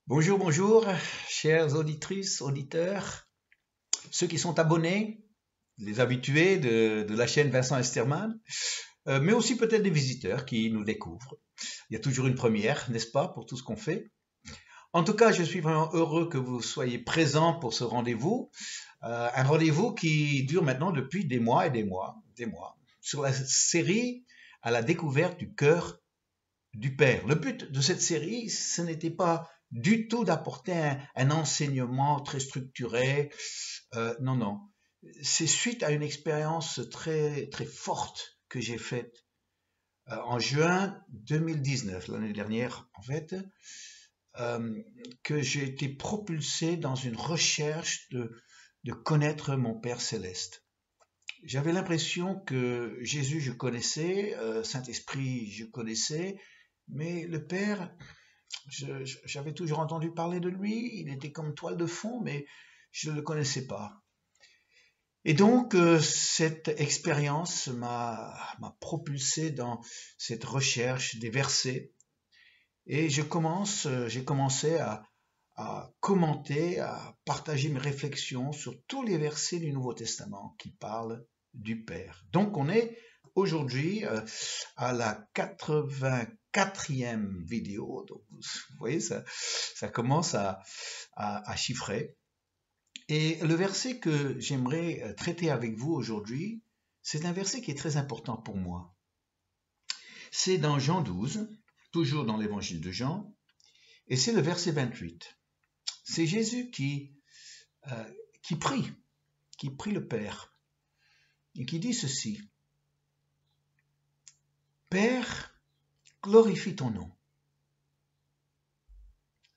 Bonjour, bonjour, chères auditrices, auditeurs, ceux qui sont abonnés, les habitués de la chaîne Vincent Esterman, mais aussi peut-être des visiteurs qui nous découvrent. Il y a toujours une première, n'est-ce pas, pour tout ce qu'on fait. En tout cas, je suis vraiment heureux que vous soyez présents pour ce rendez-vous, un rendez-vous qui dure maintenant depuis des mois et des mois, sur la série à la découverte du cœur du Père. Le but de cette série, ce n'était pas du tout d'apporter un enseignement très structuré. Non, non. C'est suite à une expérience très, très forte que j'ai faite en juin 2019, l'année dernière en fait, que j'ai été propulsé dans une recherche de connaître mon Père céleste. J'avais l'impression que Jésus, je connaissais, Saint-Esprit, je connaissais, mais le Père, j'avais toujours entendu parler de lui, il était comme toile de fond, mais je ne le connaissais pas. Et donc, cette expérience m'a propulsé dans cette recherche des versets, et j'ai commencé à commenter, à partager mes réflexions sur tous les versets du Nouveau Testament qui parlent du Père. Donc, on est aujourd'hui à la 84e vidéo. Donc, vous voyez, ça commence à chiffrer. Et le verset que j'aimerais traiter avec vous aujourd'hui, c'est un verset qui est très important pour moi. C'est dans Jean 12, toujours dans l'évangile de Jean, et c'est le verset 28. C'est Jésus euh, qui prie, qui prie le Père, et qui dit ceci. Père, glorifie ton nom.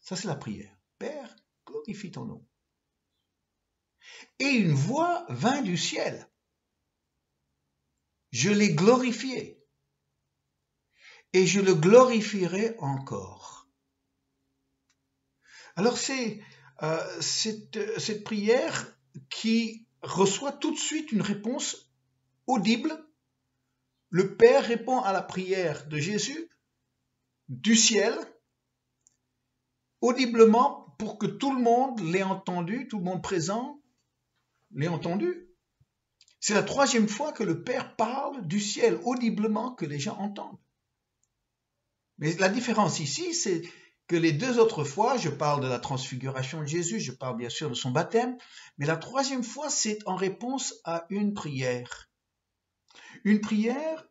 Ça, c'est la prière. Père, glorifie ton nom. Et une voix vint du ciel. Je l'ai glorifié. Et je le glorifierai encore. Alors c'est cette prière qui reçoit tout de suite une réponse audible. Le Père répond à la prière de Jésus du ciel, audiblement, pour que tout le monde l'ait entendu, tout le monde présent l'ait entendu. C'est la troisième fois que le Père parle du ciel audiblement, que les gens entendent. Mais la différence ici, c'est que les deux autres fois, je parle de la transfiguration de Jésus, je parle bien sûr de son baptême, mais la troisième fois, c'est en réponse à une prière. Une prière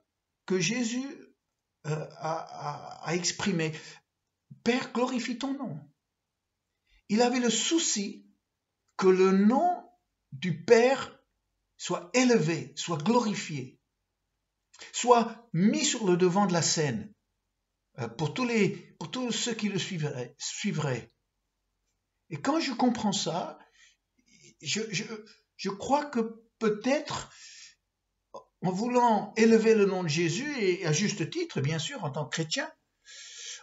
que Jésus a exprimée. Père, glorifie ton nom. Il avait le souci que le nom du Père soit élevé, soit glorifié, soit mis sur le devant de la scène pour tous ceux qui le suivraient. Et quand je comprends ça, je crois que peut-être en voulant élever le nom de Jésus, et à juste titre, bien sûr, en tant que chrétien,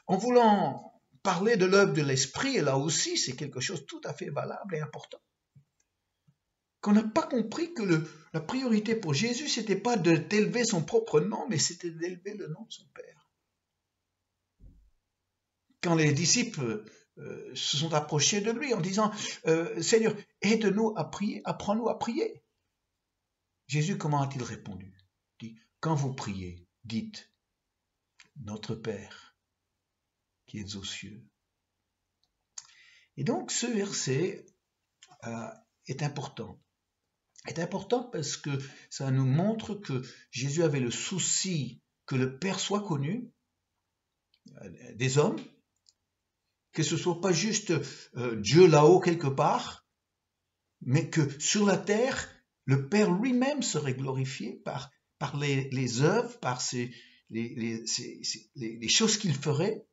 en voulant parler de l'œuvre de l'Esprit, et là aussi, c'est quelque chose de tout à fait valable et important, qu'on n'a pas compris que la priorité pour Jésus, c'était pas d'élever son propre nom, mais c'était d'élever le nom de son Père. Quand les disciples se sont approchés de lui en disant Seigneur, aide-nous à prier, apprends-nous à prier. Jésus, comment a-t-il répondu? Il dit, quand vous priez, dites Notre Père qui es aux cieux. Et donc ce verset est important. Est important parce que ça nous montre que Jésus avait le souci que le Père soit connu des hommes, que ce ne soit pas juste Dieu là-haut quelque part, mais que sur la terre, le Père lui-même serait glorifié par les œuvres, par les choses qu'il ferait.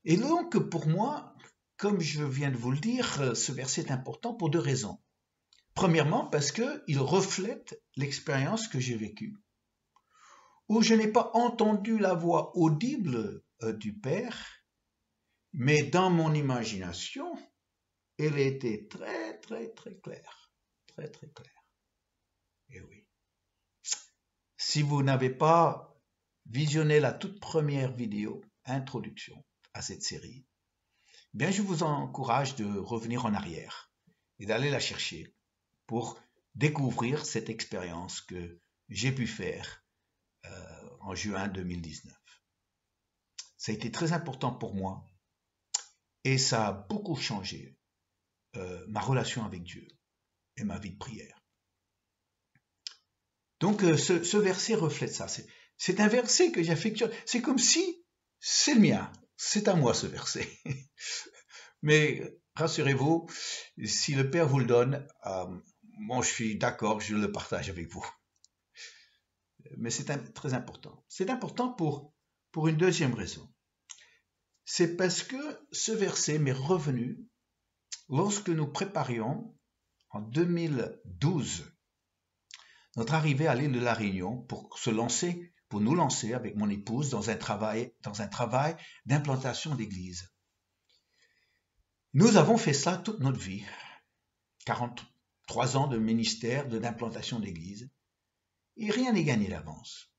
Et donc, pour moi, comme je viens de vous le dire, ce verset est important pour deux raisons. Premièrement, parce qu'il reflète l'expérience que j'ai vécue, où je n'ai pas entendu la voix audible du Père, mais dans mon imagination, elle était très, très, très claire. Très, très claire. Et oui. Si vous n'avez pas visionné la toute première vidéo, introduction, à cette série, bien je vous encourage de revenir en arrière et d'aller la chercher pour découvrir cette expérience que j'ai pu faire en juin 2019. Ça a été très important pour moi et ça a beaucoup changé ma relation avec Dieu et ma vie de prière. Donc ce verset reflète ça. C'est un verset que j'affectionne. C'est comme si c'est le mien. C'est à moi ce verset. Mais rassurez-vous, si le Père vous le donne, moi je suis d'accord, je le partage avec vous. Mais c'est très important. C'est important pour une deuxième raison. C'est parce que ce verset m'est revenu lorsque nous préparions en 2012 notre arrivée à l'île de la Réunion pour nous lancer avec mon épouse dans un travail d'implantation d'église. Nous avons fait ça toute notre vie, 43 ans de ministère, d'implantation d'église, et rien n'est gagné d'avance.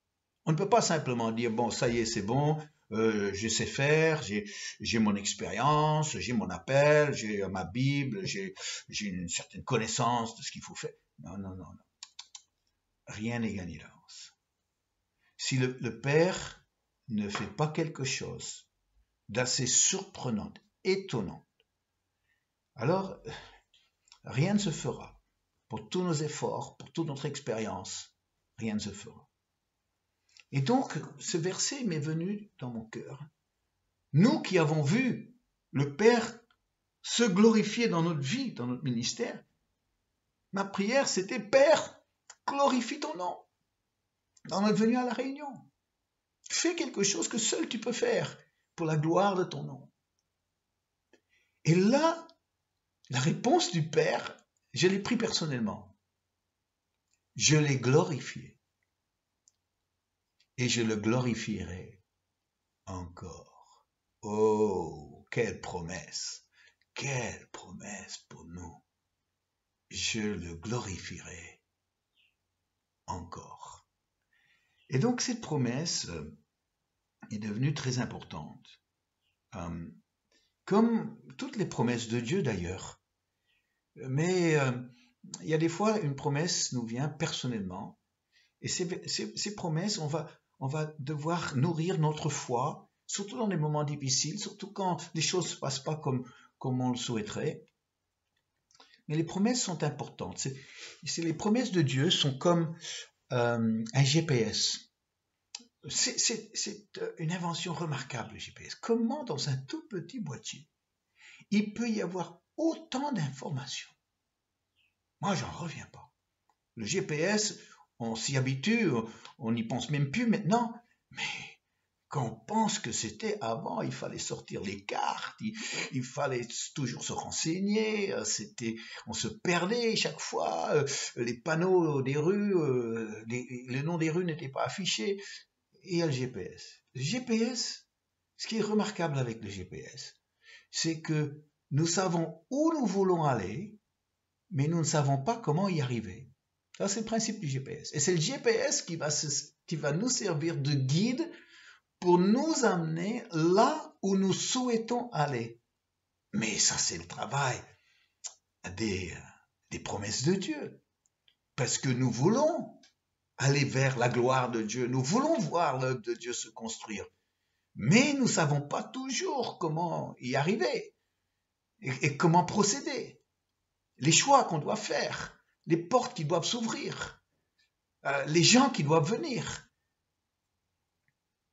On ne peut pas simplement dire, bon, ça y est, c'est bon, je sais faire, j'ai mon expérience, j'ai mon appel, j'ai ma Bible, j'ai une certaine connaissance de ce qu'il faut faire. Non, non, non, non. Rien n'est gagné d'avance. Si le Père ne fait pas quelque chose d'assez surprenant, étonnant, alors rien ne se fera. Pour tous nos efforts, pour toute notre expérience, rien ne se fera. Et donc, ce verset m'est venu dans mon cœur. Nous qui avons vu le Père se glorifier dans notre vie, dans notre ministère, ma prière c'était, Père, glorifie ton nom dans notre venue à la Réunion. Fais quelque chose que seul tu peux faire pour la gloire de ton nom. Et là, la réponse du Père, je l'ai pris personnellement. Je l'ai glorifié. Et je le glorifierai encore. Oh, quelle promesse pour nous. Je le glorifierai encore. Et donc cette promesse est devenue très importante. Comme toutes les promesses de Dieu d'ailleurs. Mais il y a des fois une promesse nous vient personnellement. Et ces promesses, on va devoir nourrir notre foi, surtout dans les moments difficiles, surtout quand les choses ne se passent pas comme on le souhaiterait. Mais les promesses sont importantes. Les promesses de Dieu sont comme un GPS. C'est une invention remarquable, le GPS. Comment dans un tout petit boîtier, il peut y avoir autant d'informations? Moi, j'en reviens pas. Le GPS, on s'y habitue, on n'y pense même plus maintenant, mais quand on pense que c'était avant, il fallait sortir les cartes, il fallait toujours se renseigner, on se perdait chaque fois, les panneaux des rues, les noms des rues n'étaient pas affichés, et il y a le GPS. Le GPS, ce qui est remarquable avec le GPS, c'est que nous savons où nous voulons aller, mais nous ne savons pas comment y arriver. Ça, c'est le principe du GPS. Et c'est le GPS qui va nous servir de guide pour nous amener là où nous souhaitons aller. Mais ça, c'est le travail des promesses de Dieu. Parce que nous voulons aller vers la gloire de Dieu. Nous voulons voir l'œuvre de Dieu se construire. Mais nous ne savons pas toujours comment y arriver et comment procéder. Les choix qu'on doit faire, les portes qui doivent s'ouvrir, les gens qui doivent venir,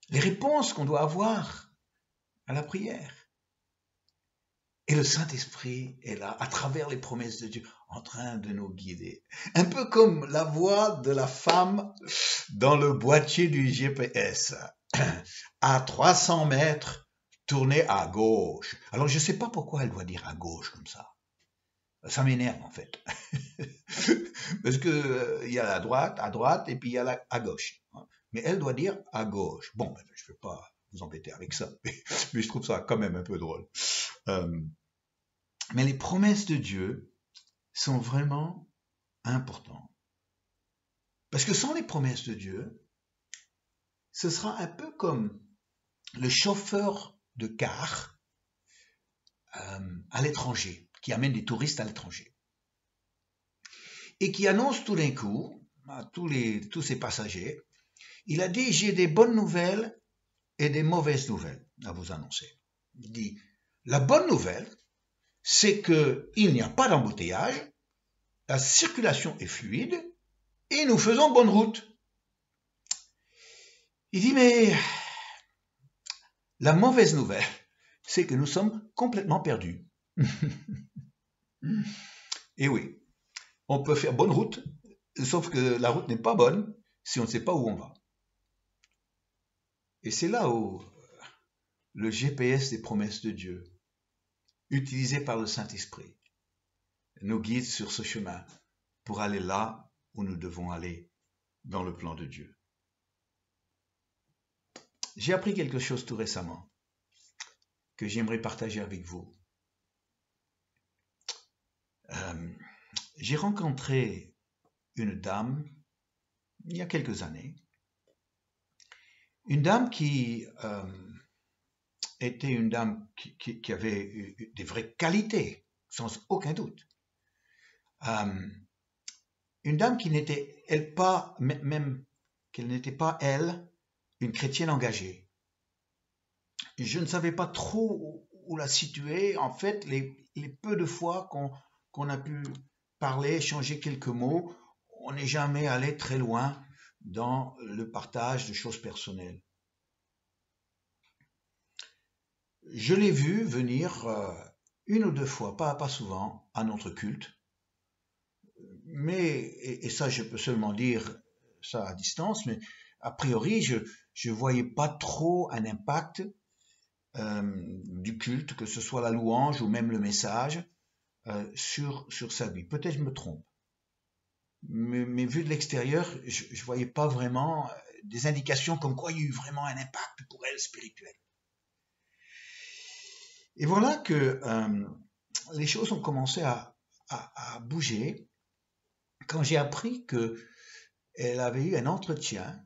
les réponses qu'on doit avoir à la prière. Et le Saint-Esprit est là, à travers les promesses de Dieu, en train de nous guider. Un peu comme la voix de la femme dans le boîtier du GPS. À 300 mètres, tournez à gauche. Alors, je ne sais pas pourquoi elle doit dire à gauche comme ça. Ça m'énerve, en fait. Parce que il y a à droite, et puis il y a à gauche. Mais elle doit dire à gauche. Bon, je ne vais pas vous embêter avec ça, mais je trouve ça quand même un peu drôle. Mais les promesses de Dieu sont vraiment importantes. Parce que sans les promesses de Dieu, ce sera un peu comme le chauffeur de cars à l'étranger, qui amène des touristes à l'étranger. Et qui annonce tout d'un coup à tous ces passagers, il a dit, j'ai des bonnes nouvelles et des mauvaises nouvelles à vous annoncer. Il dit, la bonne nouvelle, c'est qu'il n'y a pas d'embouteillage, la circulation est fluide et nous faisons bonne route. Il dit, mais la mauvaise nouvelle, c'est que nous sommes complètement perdus. Et oui, on peut faire bonne route, sauf que la route n'est pas bonne si on ne sait pas où on va. Et c'est là où le GPS des promesses de Dieu, utilisé par le Saint-Esprit, nous guide sur ce chemin pour aller là où nous devons aller dans le plan de Dieu. J'ai appris quelque chose tout récemment que j'aimerais partager avec vous. J'ai rencontré une dame il y a quelques années, une dame qui était une dame qui avait des vraies qualités, sans aucun doute. Une dame qui n'était, elle, pas, même qu'elle n'était pas, elle, une chrétienne engagée. Je ne savais pas trop où la situer. En fait, les peu de fois qu'on a pu parler, échanger quelques mots, on n'est jamais allé très loin dans le partage de choses personnelles. Je l'ai vue venir une ou deux fois, pas souvent, à notre culte. Mais, et ça je peux seulement dire ça à distance, mais a priori je voyais pas trop un impact du culte, que ce soit la louange ou même le message, sur sa vie. Peut-être je me trompe. Mais vu de l'extérieur, je voyais pas vraiment des indications comme quoi il y a eu vraiment un impact pour elle spirituel. Et voilà que les choses ont commencé à bouger quand j'ai appris qu'elle avait eu un entretien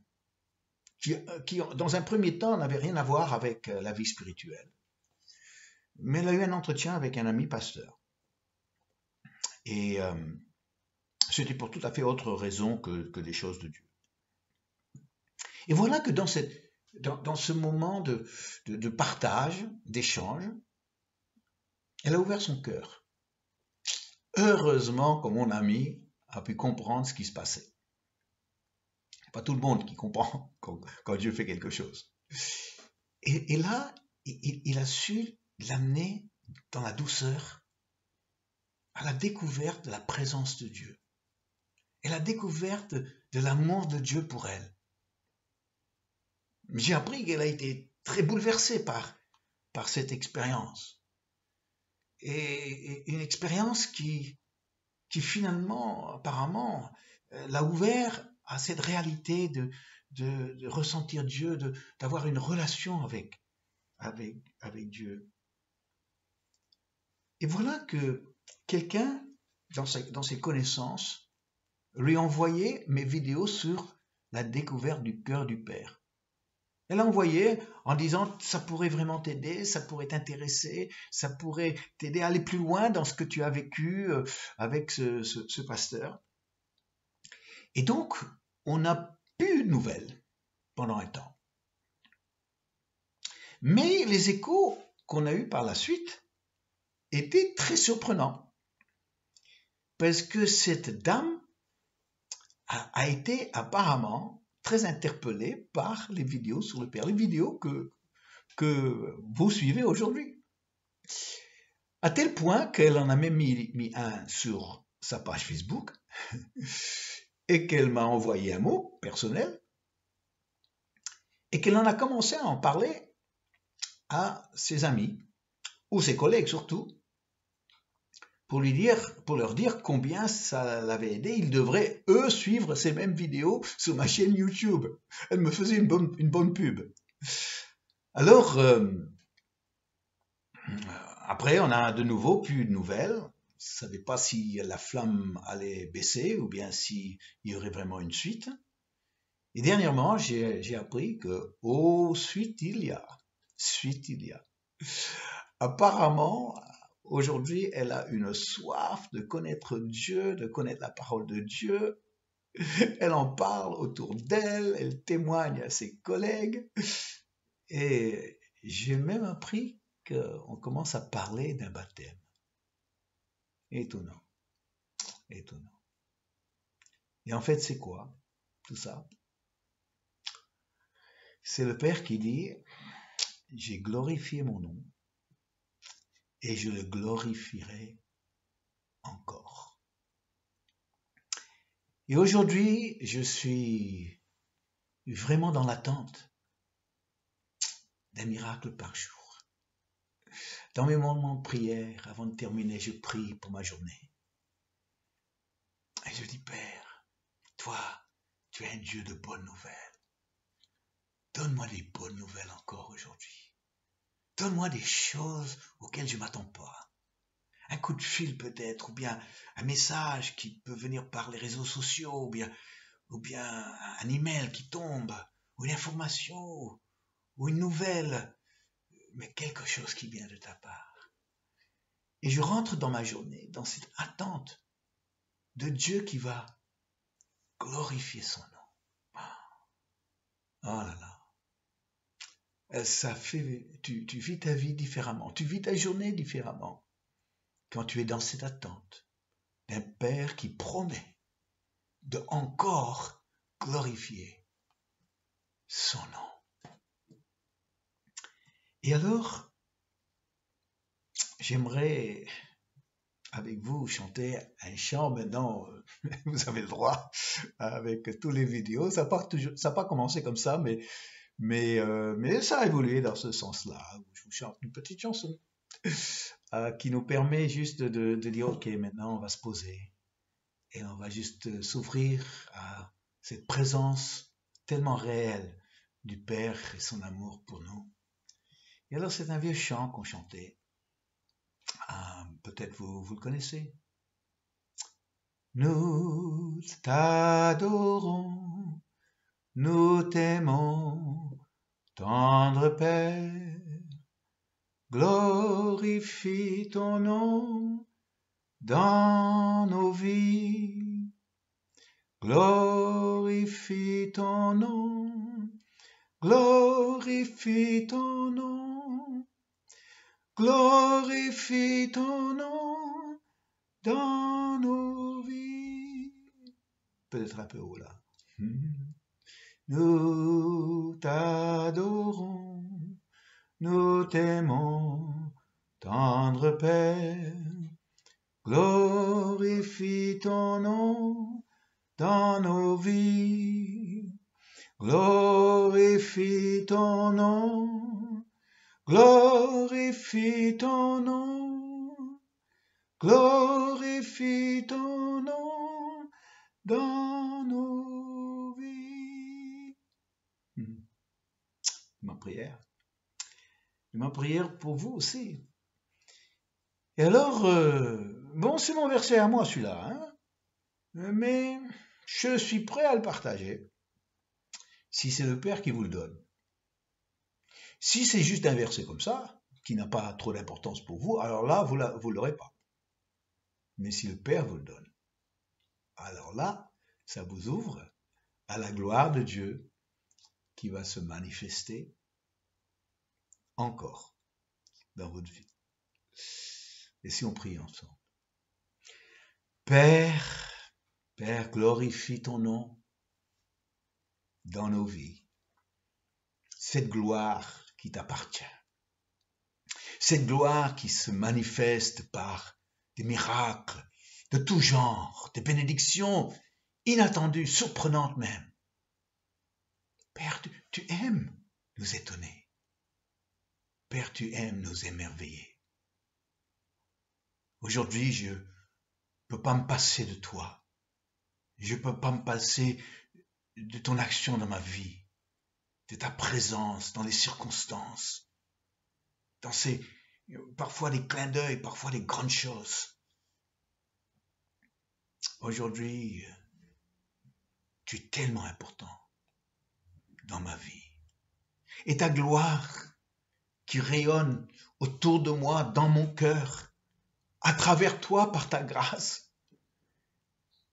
qui, dans un premier temps, n'avait rien à voir avec la vie spirituelle. Mais elle a eu un entretien avec un ami pasteur. Et c'était pour tout à fait autre raison que des choses de Dieu. Et voilà que dans ce moment de partage, d'échange, elle a ouvert son cœur. Heureusement que mon ami a pu comprendre ce qui se passait. Pas tout le monde qui comprend quand Dieu fait quelque chose. Et là, il a su l'amener dans la douceur à la découverte de la présence de Dieu et la découverte de l'amour de Dieu pour elle. J'ai appris qu'elle a été très bouleversée par cette expérience. Et une expérience qui finalement, apparemment, l'a ouvert à cette réalité de ressentir Dieu, d'avoir une relation avec Dieu. Et voilà que quelqu'un, dans ses connaissances, lui a envoyé mes vidéos sur la découverte du cœur du Père. Elle a envoyé en disant, ça pourrait vraiment t'aider, ça pourrait t'intéresser, ça pourrait t'aider à aller plus loin dans ce que tu as vécu avec ce pasteur. Et donc, on n'a plus de nouvelles pendant un temps. Mais les échos qu'on a eus par la suite étaient très surprenants. Parce que cette dame a été apparemment très interpellée par les vidéos sur le Père, les vidéos que vous suivez aujourd'hui. À tel point qu'elle en a même mis un sur sa page Facebook et qu'elle m'a envoyé un mot personnel et qu'elle en a commencé à en parler à ses amis ou ses collègues surtout pour leur dire combien ça l'avait aidé. Ils devraient, eux, suivre ces mêmes vidéos sur ma chaîne YouTube. Elle me faisait une bonne pub. Alors, après, on a de nouveau plus de nouvelles. Je ne savais pas si la flamme allait baisser ou bien s'il y aurait vraiment une suite. Et dernièrement, j'ai appris que, suite il y a. Apparemment, aujourd'hui, elle a une soif de connaître Dieu, de connaître la parole de Dieu. Elle en parle autour d'elle, elle témoigne à ses collègues. Et j'ai même appris qu'on commence à parler d'un baptême. Étonnant, étonnant. Et en fait, c'est quoi tout ça? C'est le Père qui dit, j'ai glorifié mon nom et je le glorifierai encore. Et aujourd'hui, je suis vraiment dans l'attente d'un miracle par jour. Dans mes moments de prière, avant de terminer, je prie pour ma journée. Et je dis, Père, toi, tu es un Dieu de bonnes nouvelles. Donne-moi des bonnes nouvelles encore aujourd'hui. Donne-moi des choses auxquelles je ne m'attends pas. Un coup de fil peut-être, ou bien un message qui peut venir par les réseaux sociaux, ou bien un email qui tombe, ou une information, ou une nouvelle, mais quelque chose qui vient de ta part. Et je rentre dans ma journée, dans cette attente de Dieu qui va glorifier son nom. Oh là là. Ça fait, tu vis ta vie différemment, tu vis ta journée différemment quand tu es dans cette attente d'un Père qui promet de encore glorifier son nom. Et alors, j'aimerais avec vous chanter un chant maintenant, vous avez le droit, avec tous les vidéos. Ça n'a pas commencé comme ça, mais ça a évolué dans ce sens-là. Je vous chante une petite chanson qui nous permet juste de dire, ok, maintenant on va se poser et on va juste s'ouvrir à cette présence tellement réelle du Père et son amour pour nous. Et alors c'est un vieux chant qu'on chantait. Peut-être vous le connaissez. Nous t'adorons, nous t'aimons, tendre Père. Glorifie ton nom dans nos vies. Glorifie ton nom, glorifie ton nom, glorifie ton nom dans nos vies. Peut-être un peu haut là. Nous t'adorons, nous t'aimons, tendre Père. Glorifie ton nom dans nos vies. Glorifie ton nom. Glorifie ton nom. Glorifie ton nom dans nos vies. Ma prière. Ma prière pour vous aussi. Et alors, bon, c'est mon verset à moi celui-là, hein, mais je suis prêt à le partager si c'est le Père qui vous le donne. Si c'est juste un verset comme ça, qui n'a pas trop d'importance pour vous, alors là, vous ne l'aurez pas. Mais si le Père vous le donne, alors là, ça vous ouvre à la gloire de Dieu qui va se manifester encore dans votre vie. Et si on prie ensemble. Père, Père, glorifie ton nom dans nos vies. Cette gloire qui t'appartient. Cette gloire qui se manifeste par des miracles de tout genre, des bénédictions inattendues, surprenantes même. Père, tu aimes nous étonner. Père, tu aimes nous émerveiller. Aujourd'hui, je ne peux pas me passer de toi. Je ne peux pas me passer de ton action dans ma vie, de ta présence dans les circonstances, dans parfois des clins d'œil, parfois des grandes choses. Aujourd'hui, tu es tellement important dans ma vie. Et ta gloire qui rayonne autour de moi, dans mon cœur, à travers toi, par ta grâce,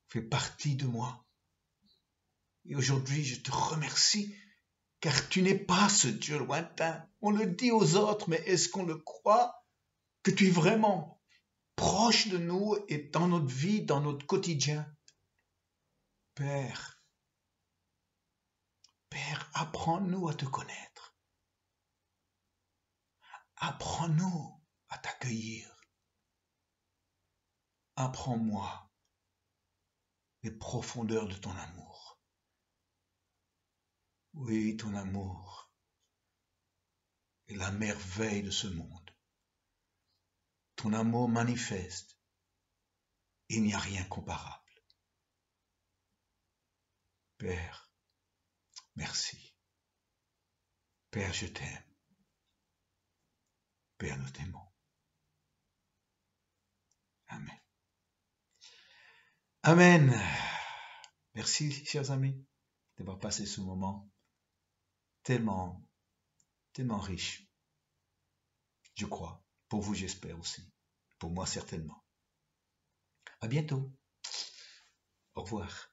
fait partie de moi. Et aujourd'hui, je te remercie, car tu n'es pas ce Dieu lointain. On le dit aux autres, mais est-ce qu'on le croit que tu es vraiment proche de nous et dans notre vie, dans notre quotidien? Père, apprends-nous à te connaître. Apprends-nous à t'accueillir. Apprends-moi les profondeurs de ton amour. Oui, ton amour est la merveille de ce monde. Ton amour manifeste. Il n'y a rien comparable. Père, merci. Père, je t'aime. Père, nous t'aimons. Amen. Amen. Merci, chers amis, d'avoir passé ce moment tellement riche. Je crois. Pour vous, j'espère aussi. Pour moi, certainement. À bientôt. Au revoir.